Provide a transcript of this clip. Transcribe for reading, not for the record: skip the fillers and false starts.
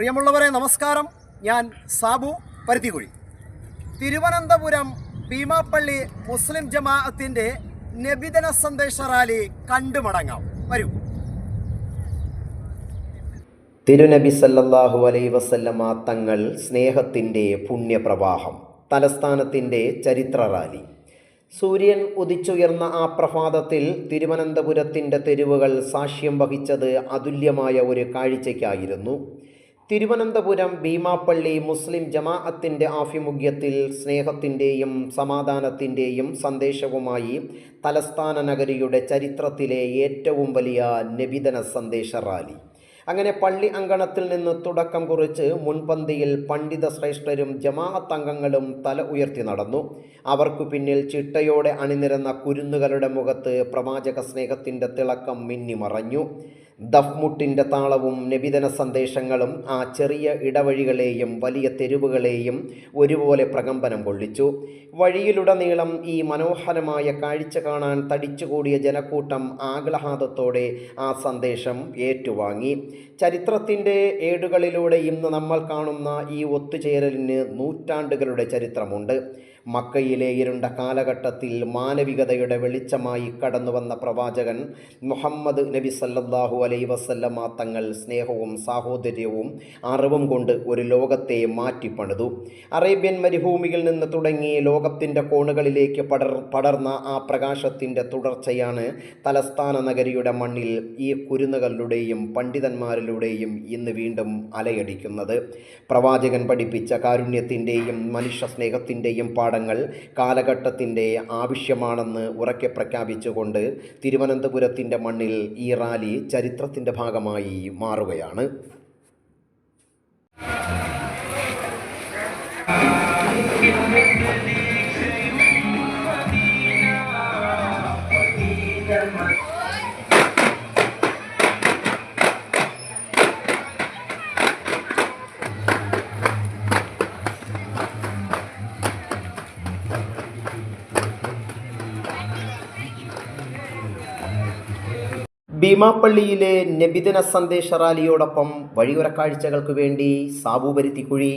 പ്രിയമുള്ളവരെ നമസ്കാരം. ഞാൻ സാബു പരുത്തിക്കുഴി. തിരുവനന്തപുരം ഭീമാപ്പള്ളി മുസ്ലിം ജമാഅത്തിൻ്റെ നബിദിന സന്ദേശ റാലി കണ്ടുമടങ്ങാം. വരൂ. തിരുനബി സല്ലല്ലാഹു അലൈഹി വസല്ലമ തങ്ങൾ സ്നേഹത്തിൻ്റെ പുണ്യപ്രവാഹം, തലസ്ഥാനത്തിൻ്റെ ചരിത്ര റാലി. സൂര്യൻ ഉദിച്ചുയർന്ന ആ പ്രഭാതത്തിൽ തിരുവനന്തപുരത്തിൻ്റെ തെരുവുകൾ സാക്ഷ്യം വഹിച്ചത് അതുല്യമായ ഒരു കാഴ്ചയ്ക്കായിരുന്നു. തിരുവനന്തപുരം ഭീമാപ്പള്ളി മുസ്ലിം ജമാഅത്തിൻ്റെ ആഭിമുഖ്യത്തിൽ സ്നേഹത്തിൻ്റെയും സമാധാനത്തിൻ്റെയും സന്ദേശവുമായി തലസ്ഥാന നഗരിയുടെ ചരിത്രത്തിലെ ഏറ്റവും വലിയ നബിദിന സന്ദേശ റാലി. അങ്ങനെ പള്ളി അങ്കണത്തിൽ നിന്ന് തുടക്കം കുറിച്ച് മുൻപന്തിയിൽ പണ്ഡിത ശ്രേഷ്ഠരും ജമാഅത്ത് അംഗങ്ങളും തല ഉയർത്തി നടന്നു. അവർക്കു പിന്നിൽ ചിട്ടയോടെ അണിനിരന്ന കുരുന്നുകളുടെ മുഖത്ത് പ്രവാചക സ്നേഹത്തിൻ്റെ തിളക്കം മിന്നിമറഞ്ഞു. ദഫ്മുട്ടിൻ്റെ താളവും നബിദിന സന്ദേശങ്ങളും ആ ചെറിയ ഇടവഴികളെയും വലിയ തെരുവുകളെയും ഒരുപോലെ പ്രകമ്പനം കൊള്ളിച്ചു. വഴിയിലുടനീളം ഈ മനോഹരമായ കാഴ്ച കാണാൻ തടിച്ചുകൂടിയ ജനക്കൂട്ടം ആഹ്ലാദത്തോടെ ആ സന്ദേശം ഏറ്റുവാങ്ങി. ചരിത്രത്തിൻ്റെ ഏടുകളിലൂടെ ഇന്ന് നമ്മൾ കാണുന്ന ഈ ഒത്തുചേരലിന് നൂറ്റാണ്ടുകളുടെ ചരിത്രമുണ്ട്. മക്കയിലെ ഇരുണ്ട കാലഘട്ടത്തിൽ മാനവികതയുടെ വെളിച്ചമായി കടന്നുവന്ന പ്രവാചകൻ മുഹമ്മദ് നബി സല്ലല്ലാഹു അലൈഹി വസല്ലമ തങ്ങൾ സ്നേഹവും സാഹോദര്യവും അറിവും കൊണ്ട് ഒരു ലോകത്തെ മാറ്റിപ്പണിതു. അറേബ്യൻ മരുഭൂമിയിൽ നിന്ന് തുടങ്ങി ലോകത്തിൻ്റെ കോണുകളിലേക്ക് പടർന്ന ആ പ്രകാശത്തിൻ്റെ തുടർച്ചയാണ് തലസ്ഥാന നഗരിയുടെ മണ്ണിൽ ഈ കുരുന്നുകളുടെയും പണ്ഡിതന്മാരിലൂടെയും ഇന്ന് വീണ്ടും അലയടിക്കുന്നത്. പ്രവാചകൻ പഠിപ്പിച്ച കാരുണ്യത്തിൻ്റെയും മനുഷ്യ സ്നേഹത്തിൻ്റെയും പാഠങ്ങൾ കാലഘട്ടത്തിൻ്റെ ആവശ്യമാണെന്ന് ഉറക്കെ പ്രഖ്യാപിച്ചുകൊണ്ട് തിരുവനന്തപുരത്തിൻ്റെ മണ്ണിൽ ഈ റാലി ചരിത്രത്തിൻ്റെ ഭാഗമായി മാറുകയാണ്. ഭീമാപ്പള്ളിയിലെ നബിദിന സന്ദേശ റാലിയോടൊപ്പം വഴിയോര കാഴ്ചകൾക്ക് വേണ്ടി സാബു പരുത്തിക്കുഴി.